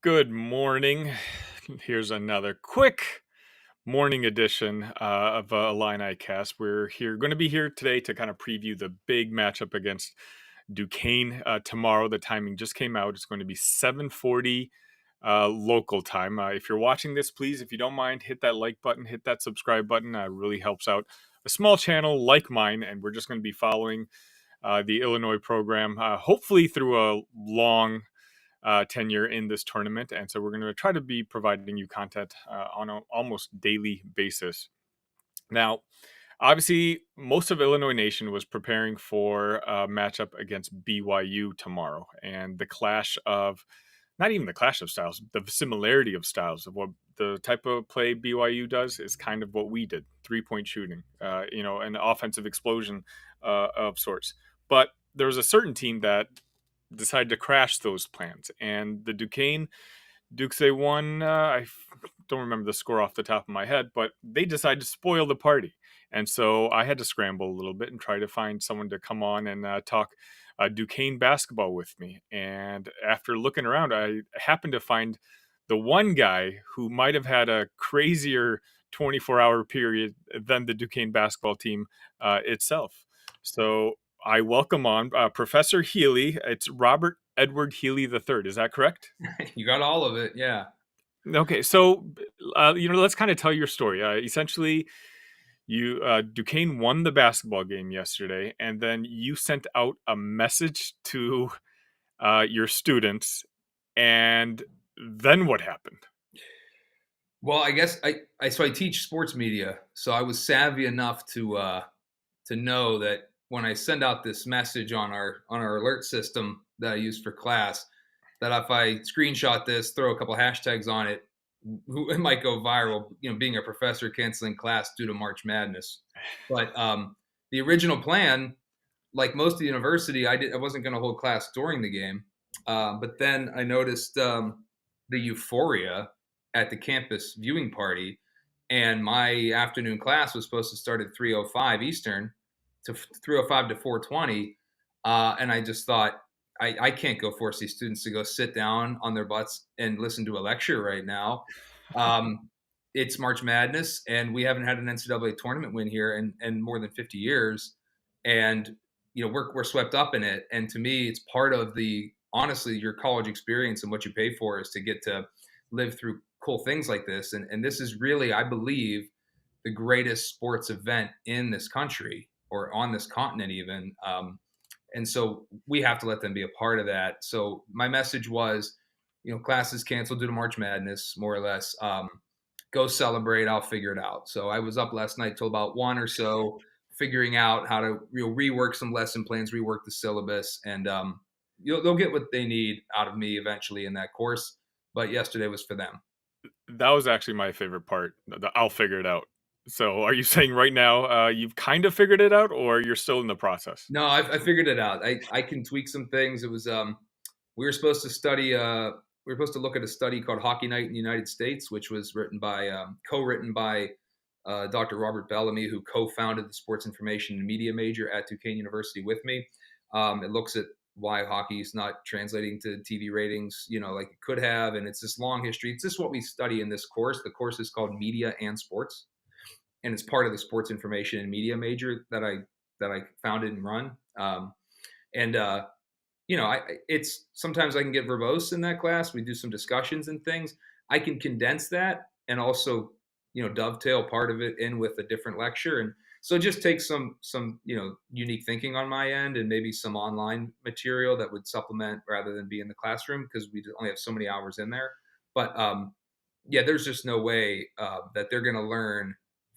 Good morning. Here's another quick morning edition of Illini Cast. We're going to be here today to kind of preview the big matchup against Duquesne tomorrow. The timing just came out. It's going to be 7:40 local time. If you're watching this, please, if you don't mind, hit that like button, hit that subscribe button. It really helps out a small channel like mine. And we're just going to be following the Illinois program, hopefully through a long tenure in this tournament. And so we're going to try to be providing you content on an almost daily basis. Now, obviously, most of Illinois Nation was preparing for a matchup against BYU tomorrow, and the clash of not even the clash of styles, the similarity of styles of what the type of play BYU does is kind of what we did: 3-point shooting, an offensive explosion of sorts. But there was a certain team that decided to crash those plans, and the Dukes, they won. Don't remember the score off the top of my head, but they decided to spoil the party. And so I had to scramble a little bit and try to find someone to come on and talk Duquesne basketball with me. And after looking around, I happened to find the one guy who might have had a crazier 24-hour period than the Duquesne basketball team itself. So I welcome on Professor Healy. It's Robert Edward Healy III. Is that correct? You got all of it, yeah. Okay, so let's kind of tell your story. Essentially, you Duquesne won the basketball game yesterday, and then you sent out a message to your students, and then what happened? Well, I guess I teach sports media, so I was savvy enough to know that when I send out this message on our alert system that I use for class, that if I screenshot this, throw a couple hashtags on it, it might go viral. Being a professor canceling class due to March Madness. But the original plan, like most of the university, I wasn't going to hold class during the game. But then I noticed the euphoria at the campus viewing party, and my afternoon class was supposed to start at 3:05 Eastern to 3:05 to 4:20, and I just thought I can't go force these students to go sit down on their butts and listen to a lecture right now. Um, it's March Madness, and we haven't had an NCAA tournament win here in more than 50 years, and we're swept up in it. And to me, it's part of the honestly your college experience, and what you pay for is to get to live through cool things like this. And this is really, I believe, the greatest sports event in this country or on this continent even. And so we have to let them be a part of that. So my message was, classes canceled due to March Madness, more or less. Go celebrate. I'll figure it out. So I was up last night till about 1 or so, figuring out how to rework some lesson plans, rework the syllabus, and they'll get what they need out of me eventually in that course. But yesterday was for them. That was actually my favorite part. I'll figure it out. So, are you saying right now you've kind of figured it out, or you're still in the process? No, I figured it out. I can tweak some things. It was we were supposed to study we were supposed to look at a study called Hockey Night in the United States, which was co-written by Dr. Robert Bellamy, who co-founded the Sports Information and Media major at Duquesne University with me. It looks at why hockey is not translating to TV ratings, like it could have, and it's this long history. It's just what we study in this course. The course is called Media and Sports, and it's part of the Sports Information and Media major that I founded and run. And it's sometimes I can get verbose in that class. We do some discussions and things. I can condense that and also dovetail part of it in with a different lecture, and so it just takes some unique thinking on my end, and maybe some online material that would supplement rather than be in the classroom, because we only have so many hours in there. But yeah, there's just no way that they're going to learn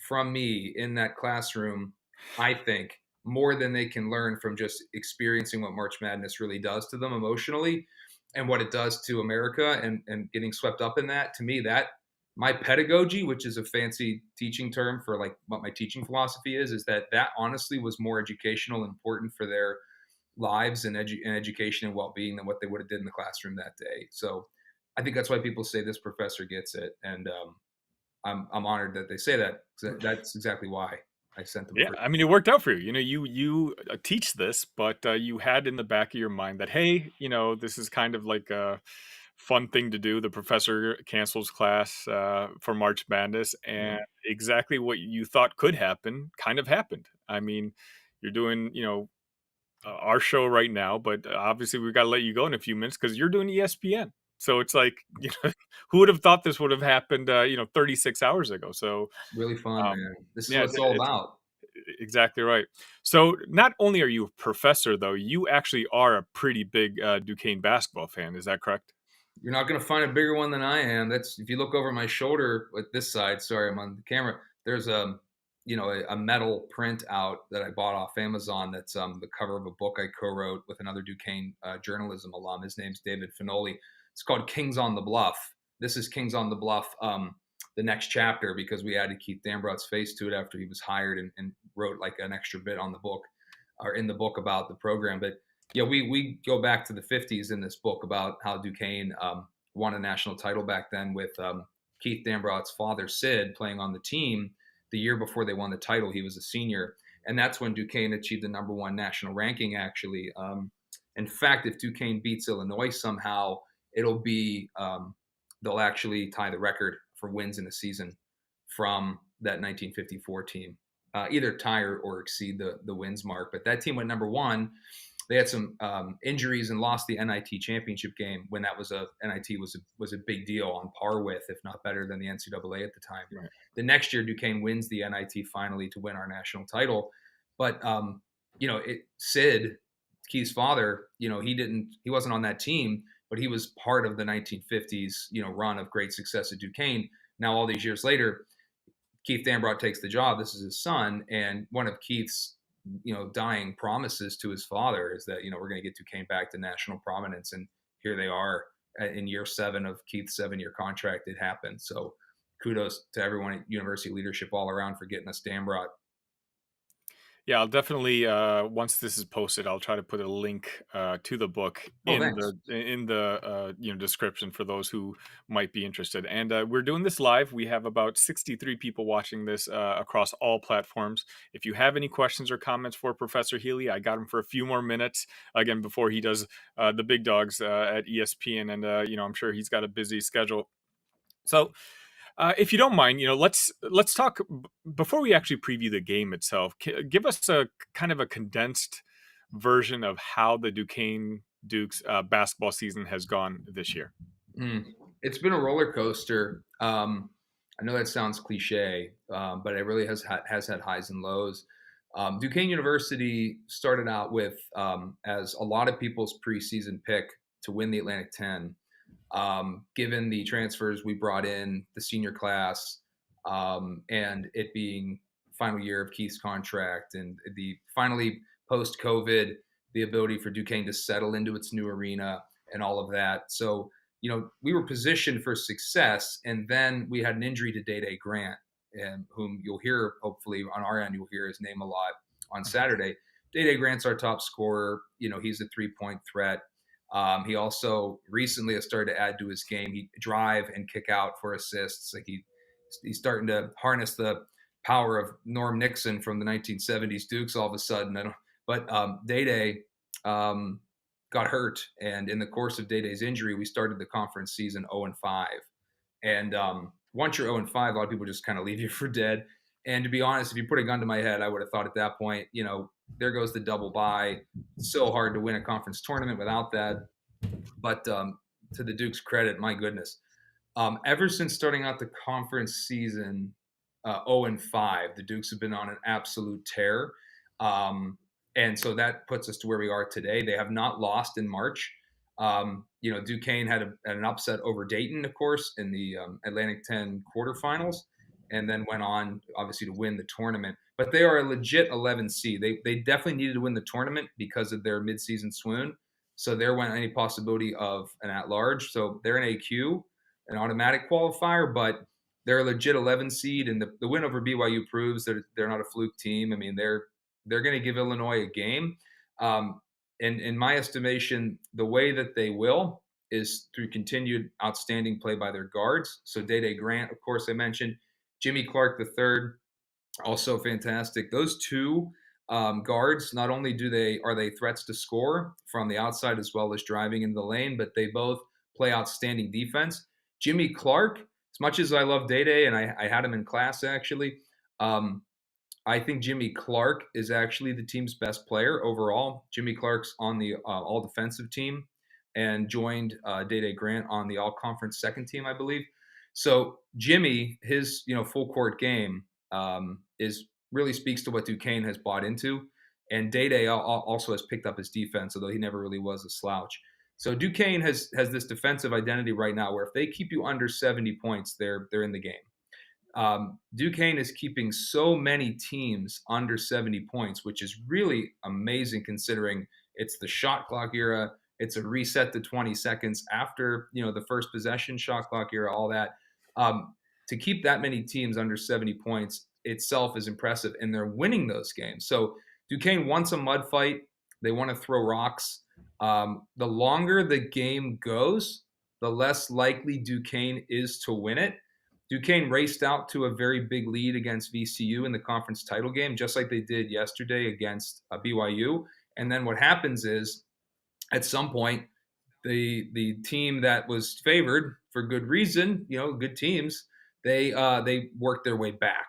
from me in that classroom, I think, more than they can learn from just experiencing what March Madness really does to them emotionally, and what it does to America, and getting swept up in that. To me, that my pedagogy, which is a fancy teaching term for like what my teaching philosophy is that honestly was more educational and important for their lives and, and education and well-being than what they would have did in the classroom that day. So I think that's why people say this professor gets it. And I'm honored that they say that. That's exactly why I sent them a Yeah, free. I mean, it worked out for you. You teach this, but you had in the back of your mind that, hey, this is kind of like fun thing to do. The professor cancels class for March Madness, and Mm. exactly what you thought could happen kind of happened. I mean, you're doing, our show right now, but obviously we've got to let you go in a few minutes because you're doing ESPN. So it's like, who would have thought this would have happened, 36 hours ago? So, Really fun, um, man. This is yeah, what it's all it's about. exactly right. So not only are you a professor, though, you actually are a pretty big Duquesne basketball fan. Is that correct? You're not going to find a bigger one than I am. That's if you look over my shoulder at this side. Sorry, I'm on the camera. There's a metal print out that I bought off Amazon. That's the cover of a book I co-wrote with another Duquesne journalism alum. His name's David Finoli. It's called Kings on the Bluff. This is Kings on the Bluff, the next chapter, because we added Keith Dambrot's face to it after he was hired and wrote like an extra bit on the book or in the book about the program. But yeah, we go back to the 50s in this book about how Duquesne won a national title back then with Keith Dambrot's father, Sid, playing on the team the year before they won the title. He was a senior. And that's when Duquesne achieved the number one national ranking, actually. In fact, if Duquesne beats Illinois somehow, it'll be, they'll actually tie the record for wins in a season from that 1954 team. Either tie or exceed the wins mark. But that team went number one. They had some injuries and lost the NIT championship game when that was NIT was a big deal, on par with, if not better than the NCAA at the time. Right. The next year, Duquesne wins the NIT finally to win our national title. But Sid, Keith's father, he wasn't on that team, but he was part of the 1950s run of great success at Duquesne. Now all these years later, Keith Dambrot takes the job. This is his son, and one of Keith's dying promises to his father is that we're going to get Duquesne back to national prominence, and here they are in year 7 of Keith's 7-year contract. It happened. So kudos to everyone at university leadership all around for getting us Dambrot. Yeah, I'll definitely once this is posted, I'll try to put a link to the book Oh, in thanks. the description for those who might be interested. And we're doing this live. We have about 63 people watching this across all platforms. If you have any questions or comments for Professor Healy, I got him for a few more minutes again before he does the big dogs at ESPN, and I'm sure he's got a busy schedule. So if you don't mind, let's talk before we actually preview the game itself. Give us a kind of a condensed version of how the Duquesne Dukes basketball season has gone this year. Mm. It's been a roller coaster. I know that sounds cliche, but it really has had highs and lows. Duquesne University started out with, as a lot of people's preseason pick, to win the Atlantic 10. Given the transfers we brought in, the senior class, and it being final year of Keith's contract, and the finally post COVID, the ability for Duquesne to settle into its new arena and all of that. So, we were positioned for success, and then we had an injury to Day Grant, and whom you'll hear, hopefully on our end, you'll hear his name a lot on Saturday. Day Grant's our top scorer. He's a 3-point threat. He also recently has started to add to his game. He drive and kick out for assists. Like he's starting to harness the power of Norm Nixon from the 1970s Dukes all of a sudden. But Day got hurt, and in the course of Day-Day's injury, we started the conference season 0-5. And once you're 0-5, a lot of people just kind of leave you for dead. And to be honest, if you put a gun to my head, I would have thought at that point, there goes the double bye. It's so hard to win a conference tournament without that. But to the Duke's credit, my goodness, ever since starting out the conference season 0-5, the Dukes have been on an absolute tear. And so that puts us to where we are today. They have not lost in March. Duquesne had an upset over Dayton, of course, in the Atlantic 10 quarterfinals, and then went on, obviously, to win the tournament. But they are a legit 11 seed. They definitely needed to win the tournament because of their midseason swoon. So there went any possibility of an at-large. So they're an AQ, an automatic qualifier, but they're a legit 11 seed, and the win over BYU proves that they're not a fluke team. I mean, they're going to give Illinois a game. And in my estimation, the way that they will is through continued outstanding play by their guards. So Day Grant, of course, I mentioned. Jimmy Clark III, also fantastic. Those two guards, not only are they threats to score from the outside as well as driving into the lane, but they both play outstanding defense. Jimmy Clark, as much as I love Day Day, and I had him in class actually, um, I think Jimmy Clark is actually the team's best player overall. Jimmy Clark's on the all defensive team and joined Day Day Grant on the all conference second team, I believe. So Jimmy, his full court game is really speaks to what Duquesne has bought into, and Day Day also has picked up his defense, although he never really was a slouch. So Duquesne has this defensive identity right now, where if they keep you under 70 points, they're in the game. Duquesne is keeping so many teams under 70 points, which is really amazing considering it's the shot clock era. It's a reset to 20 seconds after the first possession, shot clock era, all that. To keep that many teams under 70 points itself is impressive, and they're winning those games. So Duquesne wants a mud fight. They want to throw rocks. The longer the game goes, the less likely Duquesne is to win it. Duquesne raced out to a very big lead against VCU in the conference title game, just like they did yesterday against BYU. And then what happens is, at some point, the team that was favored for good reason, good teams, they work their way back,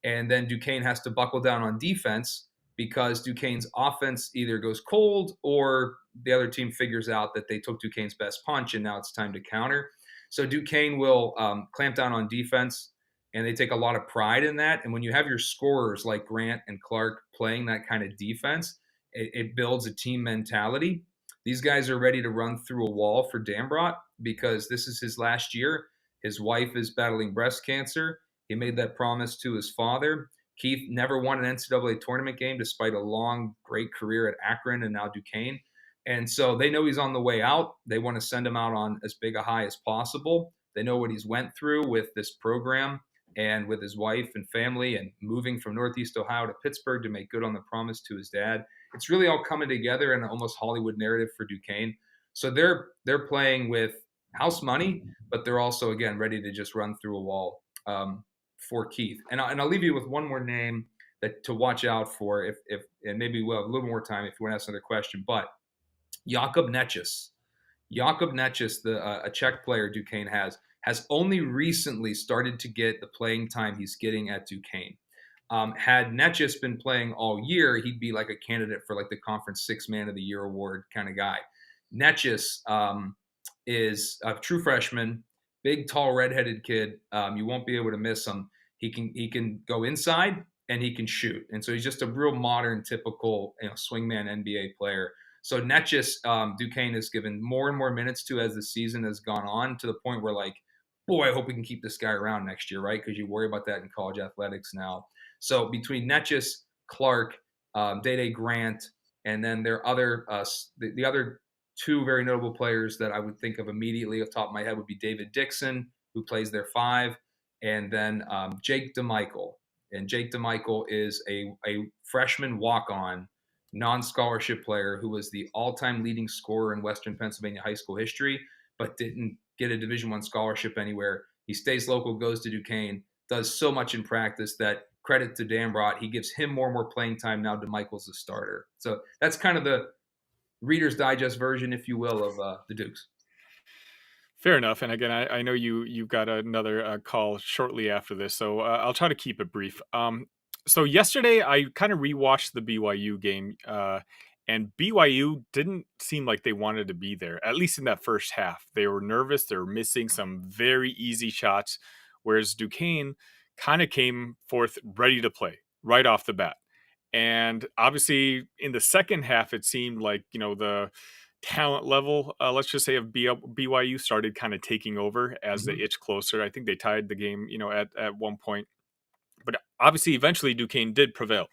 and then Duquesne has to buckle down on defense because Duquesne's offense either goes cold or the other team figures out that they took Duquesne's best punch and now it's time to counter. So Duquesne will clamp down on defense, and they take a lot of pride in that. And when you have your scorers like Grant and Clark playing that kind of defense, it builds a team mentality. These guys are ready to run through a wall for Dambrot because this is his last year. His wife is battling breast cancer. He made that promise to his father. Keith never won an NCAA tournament game despite a long, great career at Akron and now Duquesne. And so they know he's on the way out. They want to send him out on as big a high as possible. They know what he's went through with this program and with his wife and family and moving from Northeast Ohio to Pittsburgh to make good on the promise to his dad. It's really all coming together in an almost Hollywood narrative for Duquesne. So they're playing with house money, but they're also, again, ready to just run through a wall for Keith. And I'll leave you with one more name that to watch out for if and maybe we'll have a little more time if you want to ask another question. But Jakub Nečas. Jakub Nečas, a Czech player Duquesne has only recently started to get the playing time he's getting at Duquesne. Had Nečas been playing all year, he'd be like a candidate for like the conference six man of the year award kind of guy. Nečas is a true freshman, big, tall, redheaded kid. You won't be able to miss him. He can go inside and he can shoot, and so he's just a real modern, typical swingman NBA player. So Nečas, Duquesne has given more and more minutes to as the season has gone on, to the point where, like, boy, I hope we can keep this guy around next year, right? Because you worry about that in college athletics now. So between Nečas, Clark, Day Day Grant, and then their other the other two very notable players that I would think of immediately off the top of my head would be David Dixon, who plays their five, and then Jake DeMichael. And Jake DeMichael is a freshman walk-on non-scholarship player who was the all-time leading scorer in Western Pennsylvania high school history, but didn't get a Division I scholarship anywhere. He stays local, goes to Duquesne, does so much in practice that, credit to Dambrot, he gives him more and more playing time now. DeMichael's the starter. So that's kind of the Reader's Digest version, if you will, of the Dukes. Fair enough. And again, I know you got another call shortly after this, so I'll try to keep it brief. So yesterday I kind of rewatched the BYU game, and BYU didn't seem like they wanted to be there, at least in that first half. They were nervous. They were missing some very easy shots, whereas Duquesne kind of came forth ready to play right off the bat. And obviously, in the second half, it seemed like the talent level, let's just say, of BYU started kind of taking over as they itched closer. I think they tied the game, at one point, but obviously, eventually, Duquesne did prevail.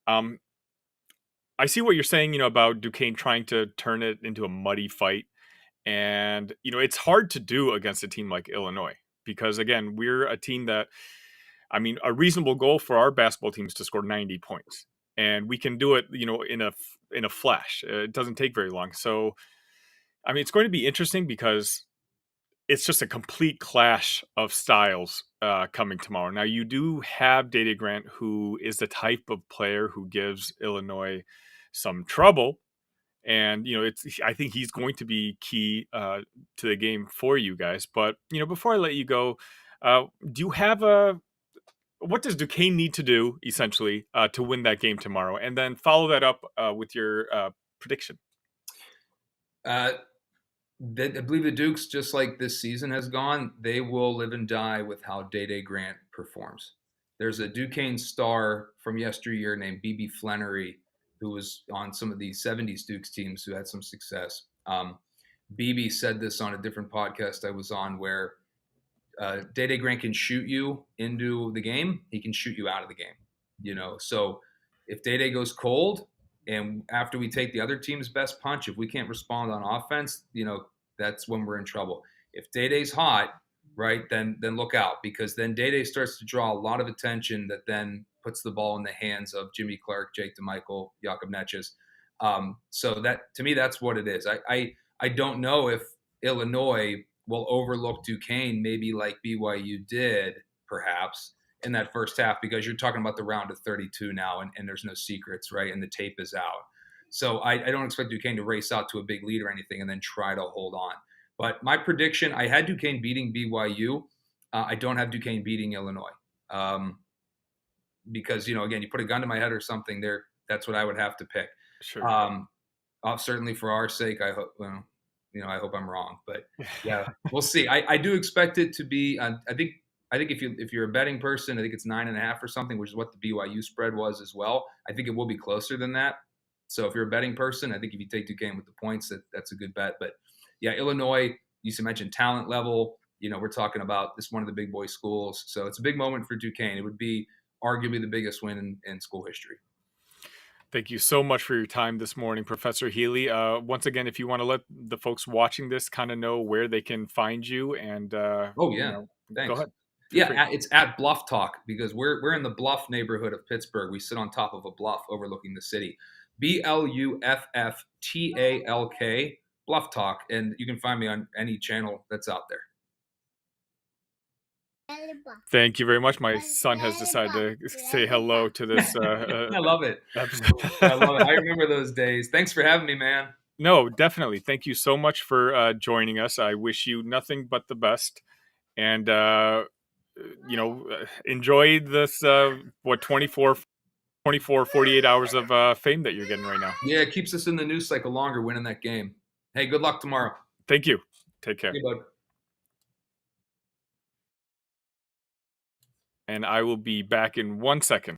I see what you're saying, about Duquesne trying to turn it into a muddy fight, and it's hard to do against a team like Illinois because, again, we're a team that, I mean, a reasonable goal for our basketball team is to score 90 points, and we can do it, in a flash. It doesn't take very long. So, I mean, it's going to be interesting because it's just a complete clash of styles coming tomorrow. Now, you do have Day Day Grant, who is the type of player who gives Illinois some trouble, And I think he's going to be key to the game for you guys. But before I let you go, do you have a what does Duquesne need to do essentially to win that game tomorrow, and then follow that up with your prediction? Uh, I believe the Dukes, just like this season has gone, they will live and die with how Day Grant performs. There's a Duquesne star from yesteryear named BB Flannery, who was on some of the 70s Dukes teams who had some success. BB said this on a different podcast I was on, where Day Grant can shoot you into the game, he can shoot you out of the game. So if Day goes cold, and after we take the other team's best punch, if we can't respond on offense, that's when we're in trouble. If Day's hot, right, then look out, because then Day starts to draw a lot of attention that then puts the ball in the hands of Jimmy Clark, Jake DeMichael, Jakob Netches. So that, to me, that's what it is. I don't know if Illinois will overlook Duquesne, maybe like BYU did, perhaps, in that first half, because you're talking about the round of 32 now, and there's no secrets, right? And the tape is out. So I don't expect Duquesne to race out to a big lead or anything and then try to hold on. But my prediction, I had Duquesne beating BYU. I don't have Duquesne beating Illinois. Because, again, you put a gun to my head or something there, that's what I would have to pick. Sure. Certainly for our sake, I hope, I hope I'm wrong, but yeah, we'll see. I do expect it to be, I think if you're a betting person, I think it's 9.5 or something, which is what the BYU spread was as well. I think it will be closer than that. So if you're a betting person, I think if you take Duquesne with the points, that's a good bet. But yeah, Illinois, you mentioned talent level. We're talking about this, one of the big boy schools. So it's a big moment for Duquesne. It would be arguably the biggest win in school history. Thank you so much for your time this morning, Professor Healy. Once again, if you want to let the folks watching this kind of know where they can find you, and oh yeah, go thanks. ahead. Yeah, it's at Bluff Talk, because we're in the Bluff neighborhood of Pittsburgh. We sit on top of a bluff overlooking the city. BLUFFTALK, Bluff Talk, and you can find me on any channel that's out there. Thank you very much. My son has decided to say hello to this. I love it. Episode. I love it. I remember those days. Thanks for having me, man. No, definitely. Thank you so much for joining us. I wish you nothing but the best. And, enjoy this, 48 hours of fame that you're getting right now. Yeah, it keeps us in the news cycle longer, winning that game. Hey, good luck tomorrow. Thank you. Take care. Hey, bud. And I will be back in 1 second.